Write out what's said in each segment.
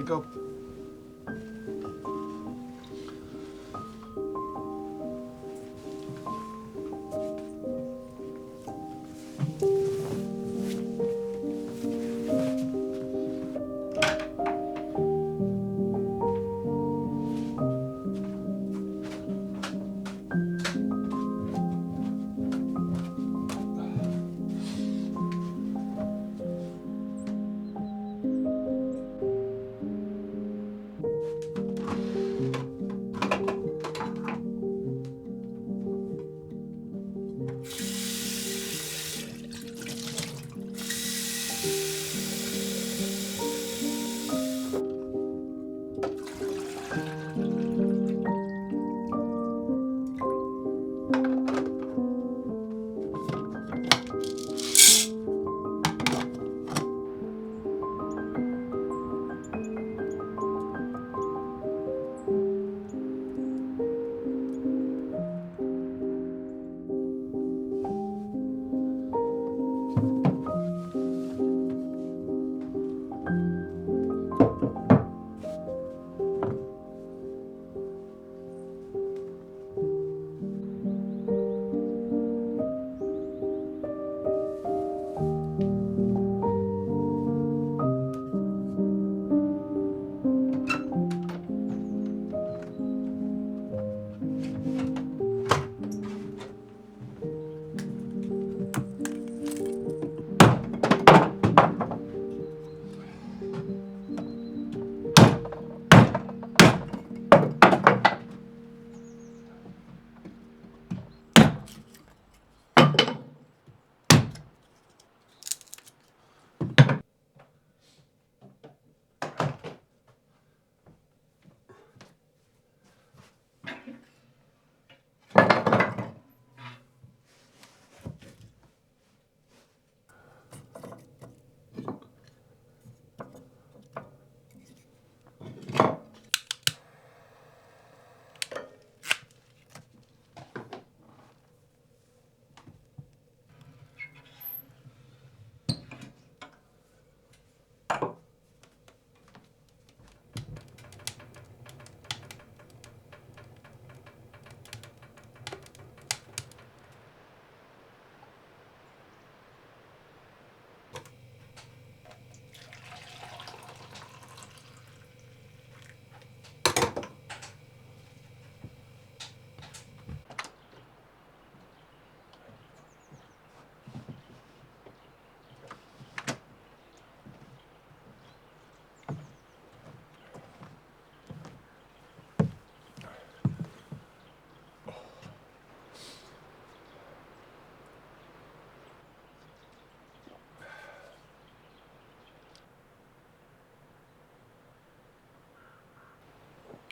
Wake up.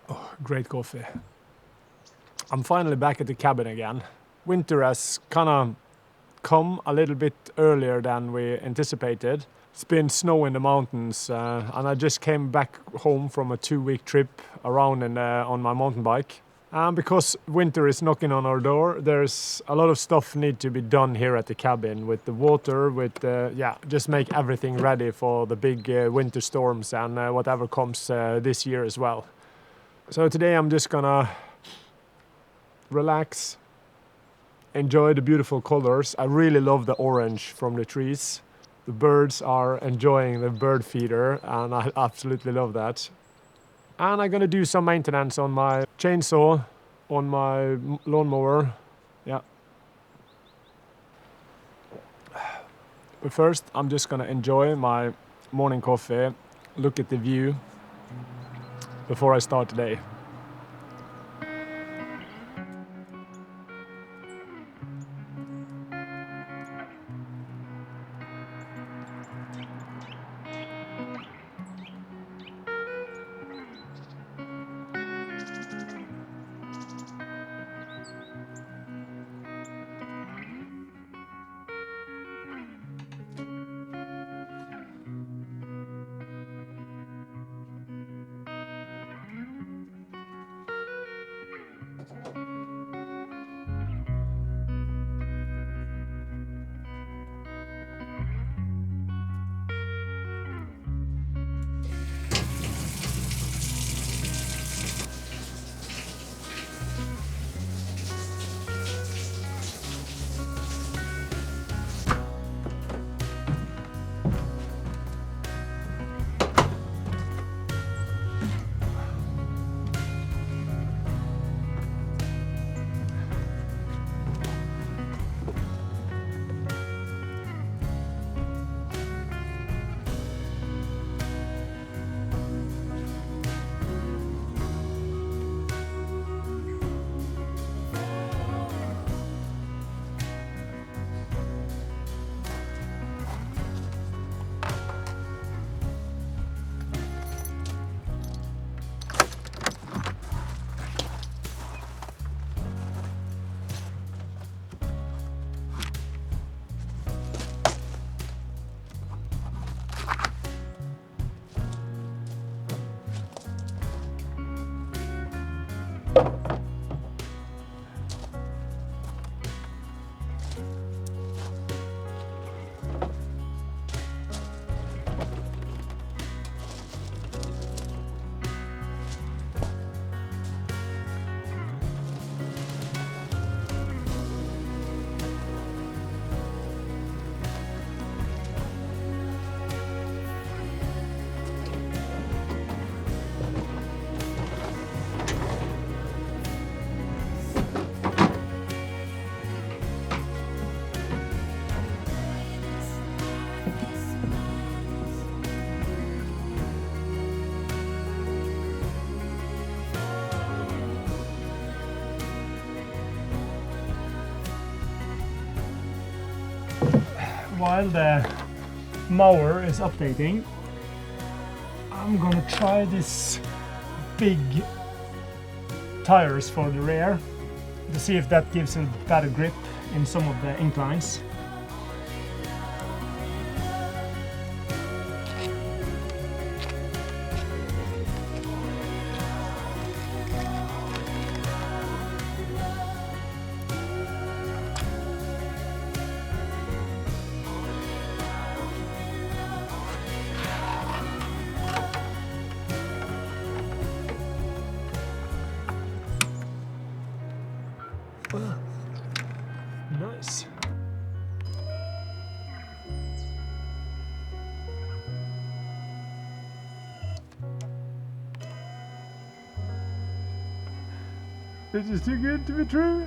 Oh, great coffee. I'm finally back at the cabin again. Winter has kind of come a little bit earlier than we anticipated. It's been snow in the mountains and I just came back home from a 2-week trip around on my mountain bike. And because winter is knocking on our door, there's a lot of stuff need to be done here at the cabin with the water, with just make everything ready for the big winter storms and whatever comes this year as well. So today I'm just gonna relax, enjoy the beautiful colors. I really love the orange from the trees. The birds are enjoying the bird feeder and I absolutely love that. And I'm gonna do some maintenance on my chainsaw, on my lawnmower. Yeah. But first I'm just gonna enjoy my morning coffee, look at the view before I start today. While the mower is updating, I'm gonna try this big tires for the rear to see if that gives a better grip in some of the inclines. Nice. This is too good to be true.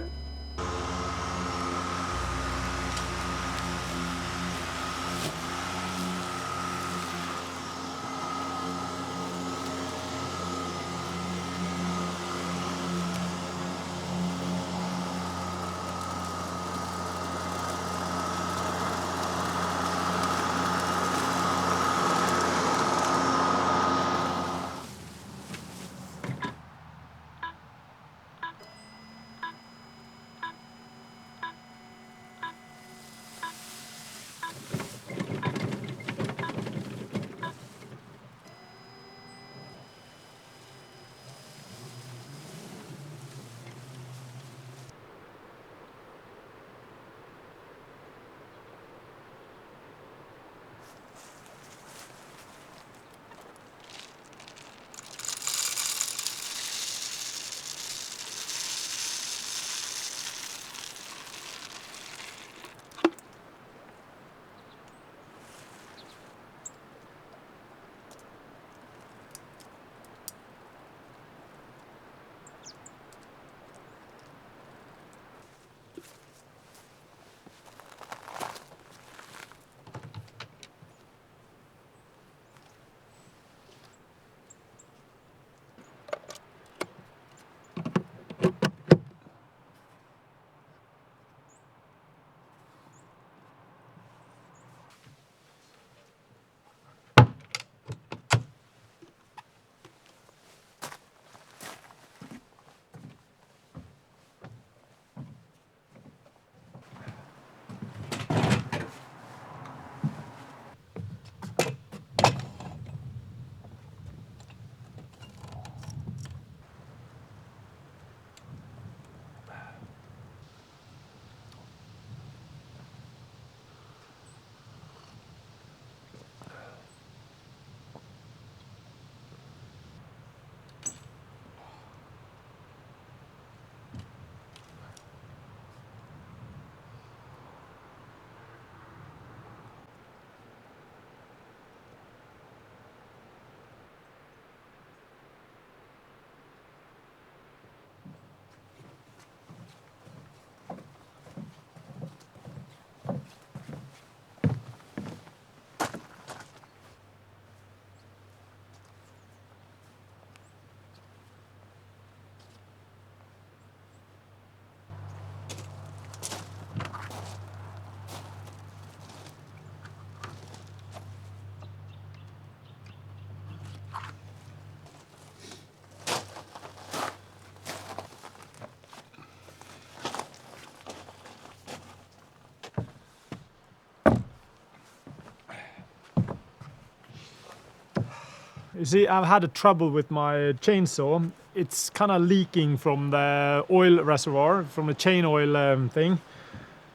You see, I've had a trouble with my chainsaw. it's kind of leaking from the oil reservoir, from the chain oil thing.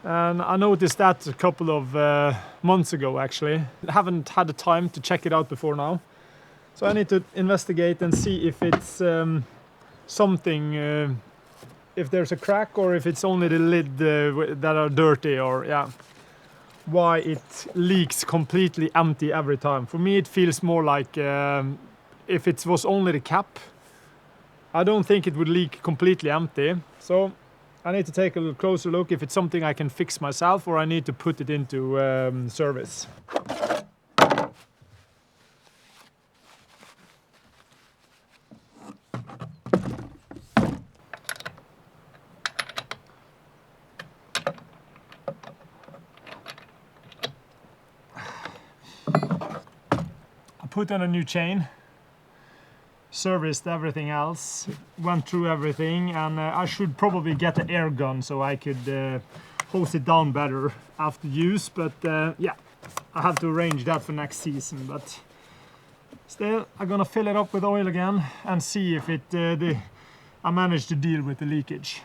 And I noticed that a couple of months ago actually. I haven't had the time to check it out before now. So I need to investigate and see if it's something, if there's a crack or if it's only the lid that are dirty, or yeah, why it leaks completely empty every time. For me it feels more like if it was only the cap, I don't think it would leak completely empty. So I need to take a little closer look if it's something I can fix myself or I need to put it into service. I put on a new chain, serviced everything else, went through everything, and I should probably get the air gun so I could hose it down better after use, but yeah, I have to arrange that for next season. But still, I'm gonna fill it up with oil again and see if I managed to deal with the leakage.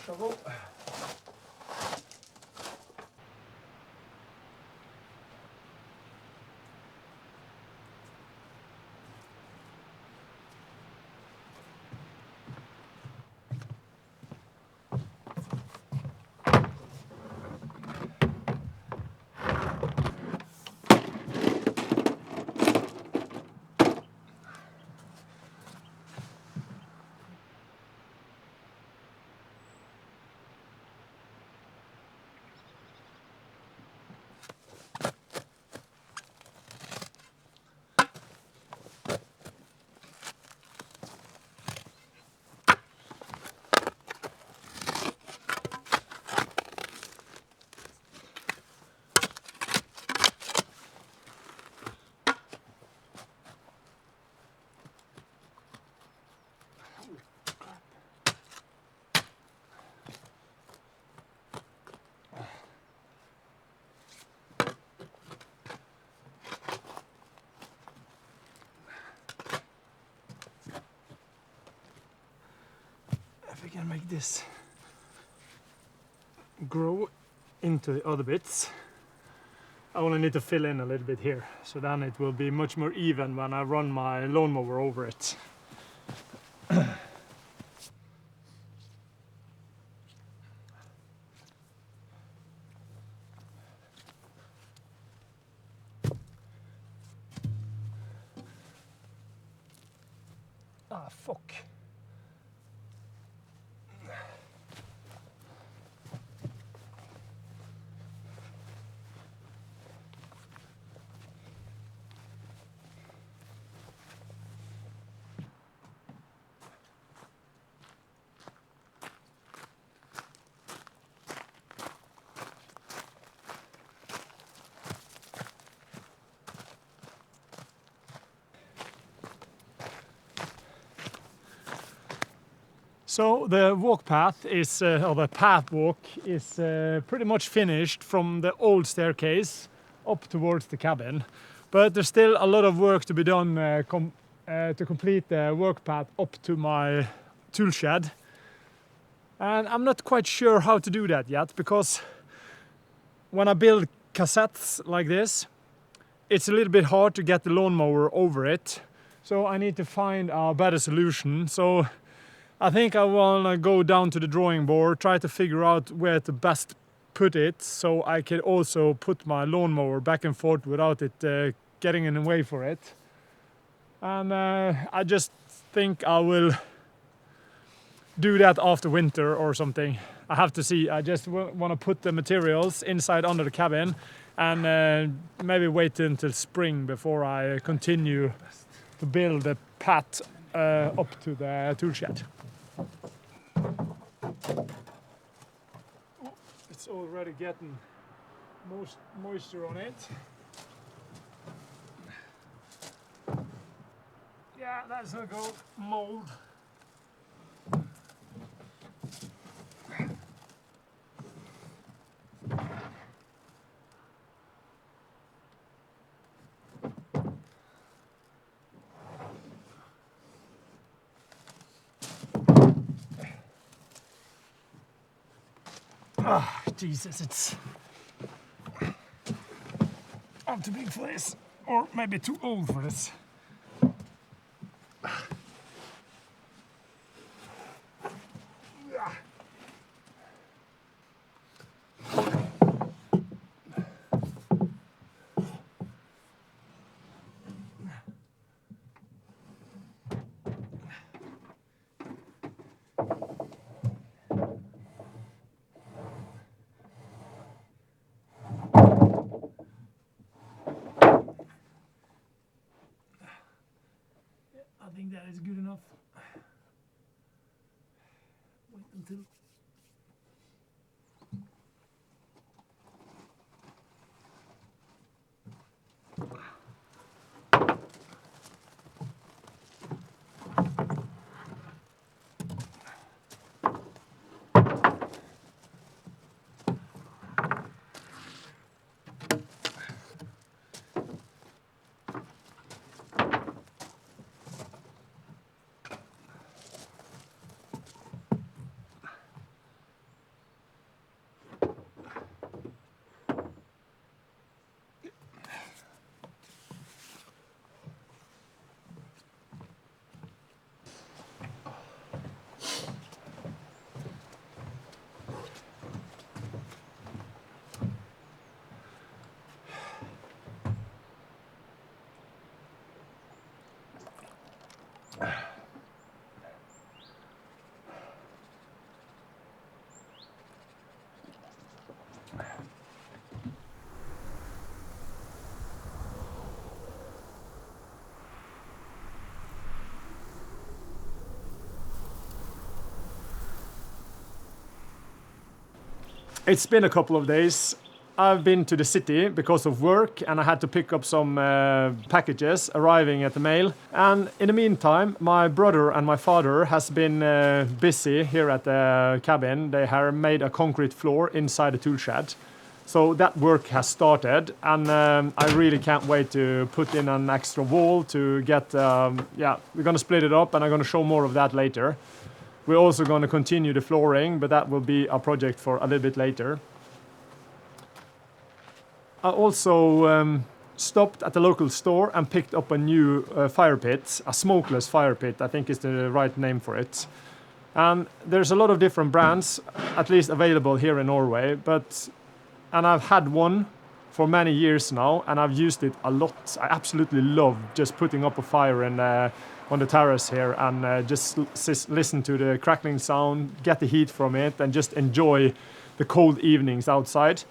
Shovel. If we can make this grow into the other bits, I only need to fill in a little bit here, so then it will be much more even when I run my lawnmower over it. Ah, fuck. So the walk path is, or the path walk is pretty much finished from the old staircase up towards the cabin. But there's still a lot of work to be done to complete the work path up to my tool shed. And I'm not quite sure how to do that yet, because when I build cassettes like this, it's a little bit hard to get the lawnmower over it. So I need to find a better solution. So I think I want to go down to the drawing board, try to figure out where to best put it, so I can also put my lawnmower back and forth without it getting in the way for it. And I just think I will do that after winter or something. I have to see. I just want to put the materials inside under the cabin and maybe wait until spring before I continue to build the path up to the tool shed. It's already getting most moisture on it. Yeah, that's not good. Mold. Ah, Jesus, I'm too big for this, or maybe too old for this. I think that is good enough. Wait until. It's been a couple of days. I've been to the city because of work, and I had to pick up some packages arriving at the mail. And in the meantime, my brother and my father has been busy here at the cabin. They have made a concrete floor inside the tool shed. So that work has started, and I really can't wait to put in an extra wall to get, yeah, we're gonna split it up, and I'm gonna show more of that later. We're also going to continue the flooring, but that will be a project for a little bit later. I also stopped at the local store and picked up a new fire pit, a smokeless fire pit, I think is the right name for it. And there's a lot of different brands, at least available here in Norway, and I've had one for many years now, and I've used it a lot. I absolutely love just putting up a fire on the terrace here and just listen to the crackling sound, get the heat from it, and just enjoy the cold evenings outside.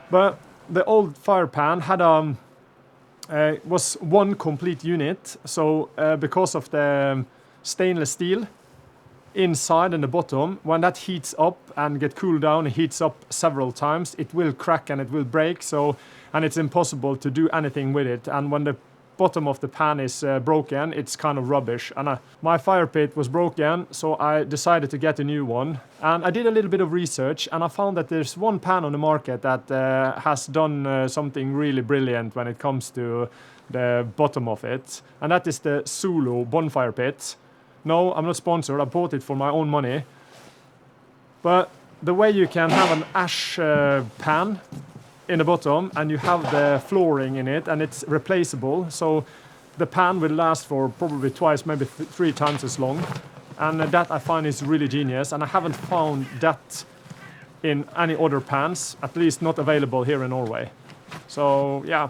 But the old fire pan had was one complete unit, so because of the stainless steel inside and the bottom, when that heats up and get cooled down, it heats up several times, it will crack and it will break, and it's impossible to do anything with it. And when the bottom of the pan is broken, it's kind of rubbish. And my fire pit was broken, so I decided to get a new one. And I did a little bit of research, and I found that there's one pan on the market that has done something really brilliant when it comes to the bottom of it, and that is the Solo Bonfire Pit. No, I'm not sponsored, I bought it for my own money. But the way you can have an ash pan in the bottom, and you have the flooring in it, and it's replaceable, so the pan will last for probably twice, maybe 3 times as long, and that I find is really genius, and I haven't found that in any other pans, at least not available here in Norway. So yeah,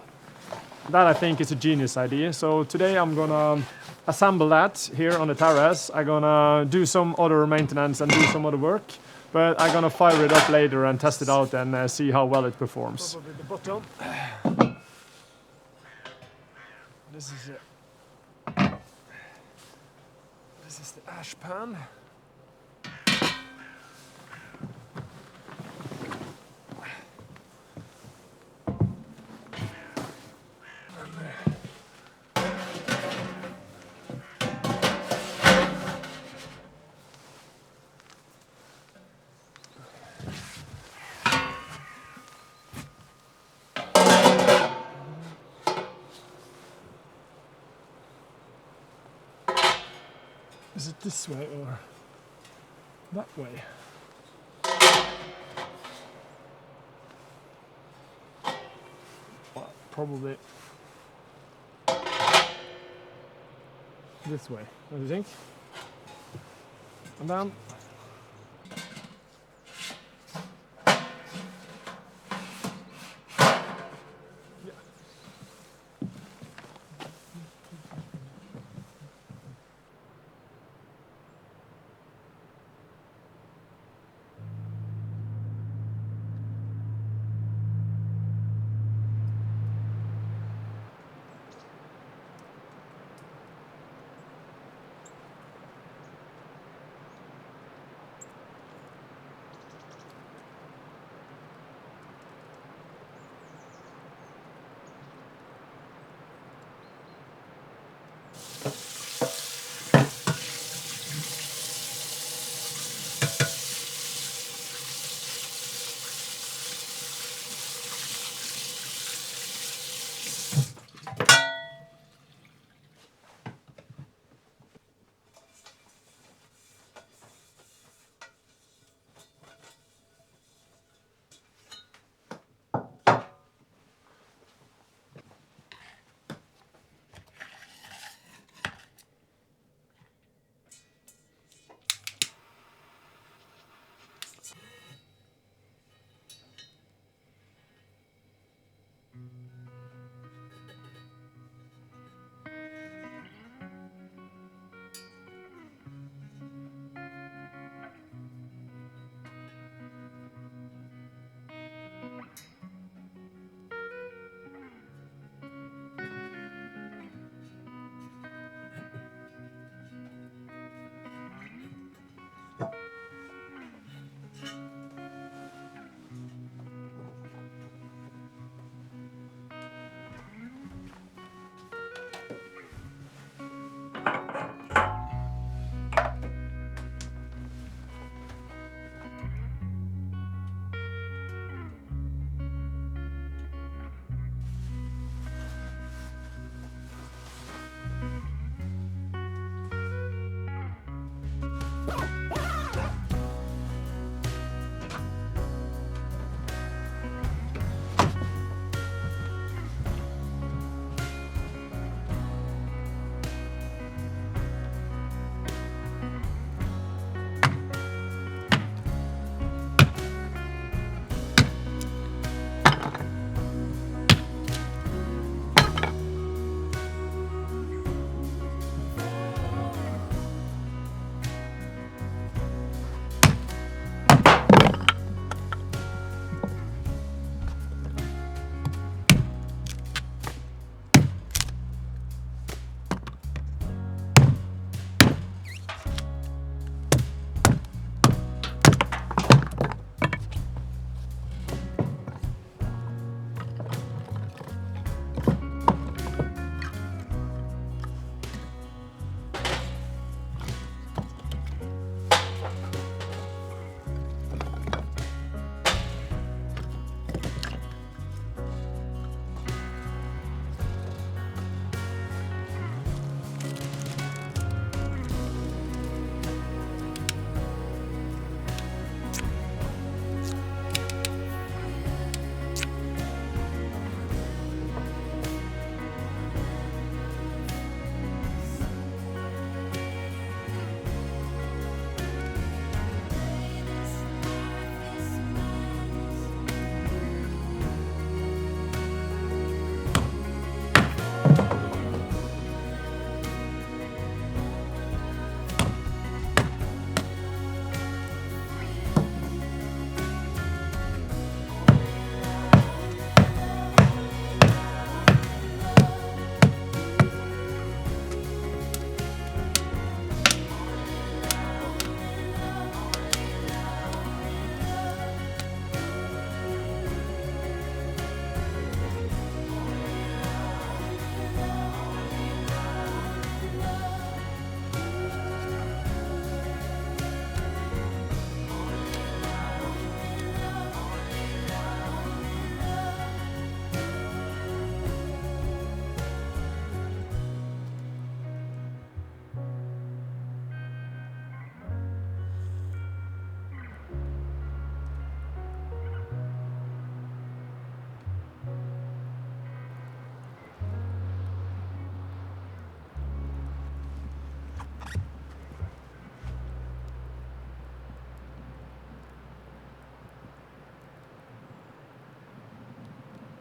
that I think is a genius idea. So today I'm gonna assemble that here on the terrace. I'm gonna do some other maintenance and do some other work, but I'm gonna fire it up later and test it out and see how well it performs. Probably the bottom. This is it. This is the ash pan. Is it this way or that way? Well, probably this way, don't you think? And then